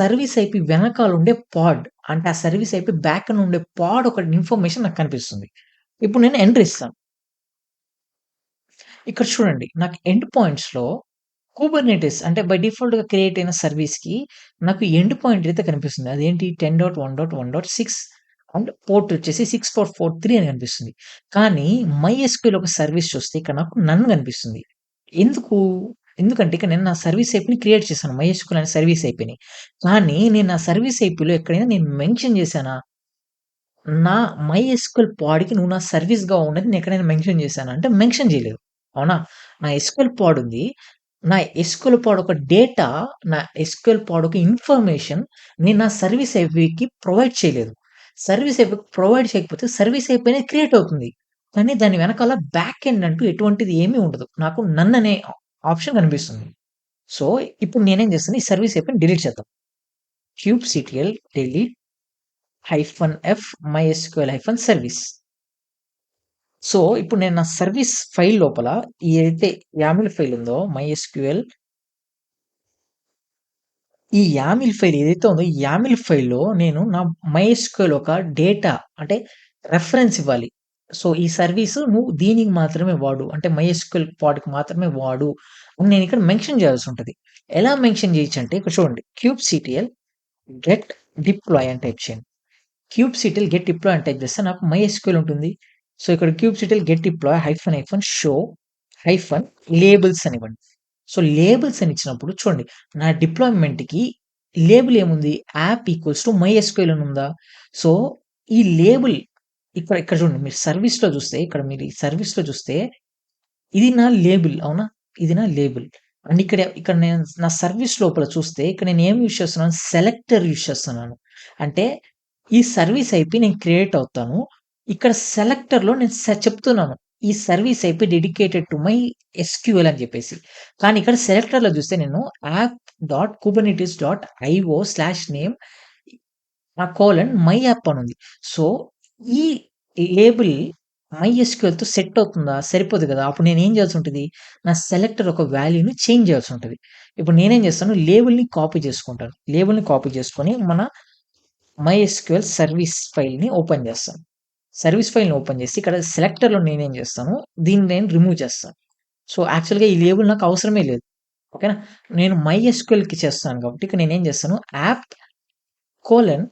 Service IP వెనకాల ఉండే పాడ్. అంటే ఆ సర్వీస్ ఐపీ బ్యాక్‌న ఉండే పాడ్ ఒక ఇన్ఫర్మేషన్ నాకు కనిపిస్తుంది. ఇప్పుడు నేను ఎంటర్ ఇస్తాను. ఇక్కడ చూడండి నాకు ఎండ్ పాయింట్స్‌లో కుబర్నెటిస్ అంటే బై డిఫాల్ట్‌గా క్రియేట్ అయిన సర్వీస్‌కి నాకు ఎండ్ పాయింట్ అయితే కనిపిస్తుంది. అదేంటి 10.1.1.6 అండ్ పోర్ట్ వచ్చేసి 6443 అని కనిపిస్తుంది. కానీ మైఎస్‌క్యూఎల్ ఒక సర్వీస్ చూస్తే ఇక్కడ నాకు నన్ కనిపిస్తుంది. ఎందుకు? ఎందుకంటే ఇక్కడ నేను నా సర్వీస్ ఐపీని క్రియేట్ చేశాను. మైఎస్‌క్యూఎల్ అనే సర్వీస్ ఐపీని. కానీ నేను నా సర్వీస్ ఐపీలో ఎక్కడైనా నేను మెన్షన్ చేశానా? నా మైఎస్‌క్యూఎల్ పాడ్‌కి నువ్వు నా సర్వీస్‌గా ఉన్నది నేను ఎక్కడైనా మెన్షన్ చేశానా? అంటే మెన్షన్ చేయలేదు. అవునా? నా ఎస్‌క్యూఎల్ పాడ్ ఉంది. నా ఎస్‌క్యూఎల్ పాడ్ ఒక డేటా, నా ఎస్‌క్యూఎల్ పాడ్ ఒక ఇన్ఫర్మేషన్ నేను నా సర్వీస్ ఐపీకి ప్రొవైడ్ చేయలేదు. సర్వీస్ ఐపీకి ప్రొవైడ్ చేయకపోతే సర్వీస్ ఐపీ అనేది క్రియేట్ అవుతుంది. కానీ దాని వెనకాల బ్యాక్ ఎండ్ అంటూ ఎటువంటిది ఏమీ ఉండదు. నాకు నన్ అనే ఆప్షన్ కనిపిస్తుంది. సో, ఇప్పుడు నేనేం చేస్తాను ఈ సర్వీస్ ఐపీని డిలీట్ చేద్దాం. kubectl delete -f mysql-service. So, ఇప్పుడు నేను నా సర్వీస్ ఫైల్ లోపల ఏదైతే యామిల్ ఫైల్ ఉందో మైఎస్‌క్యూఎల్ ఈ యామిల్ ఫైల్ ఏదైతే ఉందో ఈ యామిల్ ఫైల్‌లో నేను నా మైఎస్‌క్యూఎల్ ఒక డేటా అంటే రిఫరెన్స్ ఇవ్వాలి. సో, ఈ సర్వీస్ నువ్వు దీనికి మాత్రమే వాడు. అంటే మైఎస్‌క్యూఎల్ పాడ్‌కి మాత్రమే వాడు అని నేను ఇక్కడ మెన్షన్ చేయాల్సి ఉంటది. ఎలా మెన్షన్ చేయొచ్చంటే ఇక్కడ చూడండి kubectl గెట్ డిప్లాయ్ అని టైప్ చేయండి. kubectl గెట్ డిప్లాయ్ అని టైప్ చేస్తే నాకు మైఎస్‌క్యూఎల్ ఉంటుంది. సో, ఇక్కడ kubectl get deploy show labels అనివ్వండి. సో, లేబుల్స్ అని ఇచ్చినప్పుడు చూడండి నా డిప్లాయ్‌మెంట్‌కి లేబుల్ ఏముంది? యాప్ ఈక్వల్స్ టు మైఎస్‌క్యూఎల్ అని ఉందా? సో, ఈ లేబుల్ ఇక్కడ ఇక్కడ చూడండి మీరు సర్వీస్‌లో చూస్తే ఇక్కడ మీరు ఈ సర్వీస్‌లో చూస్తే ఇది నా లేబుల్ అవునా? ఇది నా లేబుల్. అండ్ ఇక్కడ నేను నా సర్వీస్ లోపల చూస్తే ఇక్కడ నేను ఏం యూజ్ చేస్తున్నాను? సెలెక్టర్ యూజ్ చేస్తున్నాను. అంటే ఈ సర్వీస్ ఐపీ నేను క్రియేట్ అవుతాను. ఇక్కడ సెలెక్టర్‌లో నేను చెప్తున్నాను. ఈ service IP dedicated to my SQL అని చెప్పేసి. కానీ ఇక్కడ సెలెక్టర్‌లో చూస్తే నేను app.kubernetes.io/name మై యాప్ అని ఉంది. సో, ఈ లేబుల్ మైఎస్‌క్యూఎల్‌తో సెట్ అవుతుందా? సరిపోదు కదా! అప్పుడు నేనేం చేయాల్సి ఉంటది? నా సెలెక్టర్ ఒక వాల్యూని చేంజ్ చేయాల్సి ఉంటది. ఇప్పుడు నేనేం చేస్తాను? లేబుల్‌ని కాపీ చేసుకుంటాను. లేబుల్‌ని కాపీ చేసుకొని మన మైఎస్‌క్యూఎల్ సర్వీస్ ఫైల్‌ని ఓపెన్ చేస్తాను. సర్వీస్ ఫైల్‌ని ఓపెన్ చేసి ఇక్కడ సెలెక్టర్‌లో నేనేం చేస్తాను? దీన్ని నేను రిమూవ్ చేస్తాను. సో, యాక్చువల్‌గా ఈ లేబుల్ నాకు అవసరమే లేదు. ఓకేనా? నేను మైఎస్‌క్యూఎల్‌కి చేస్తున్నాను కాబట్టి ఇక్కడ నేనేం చేస్తాను? App colon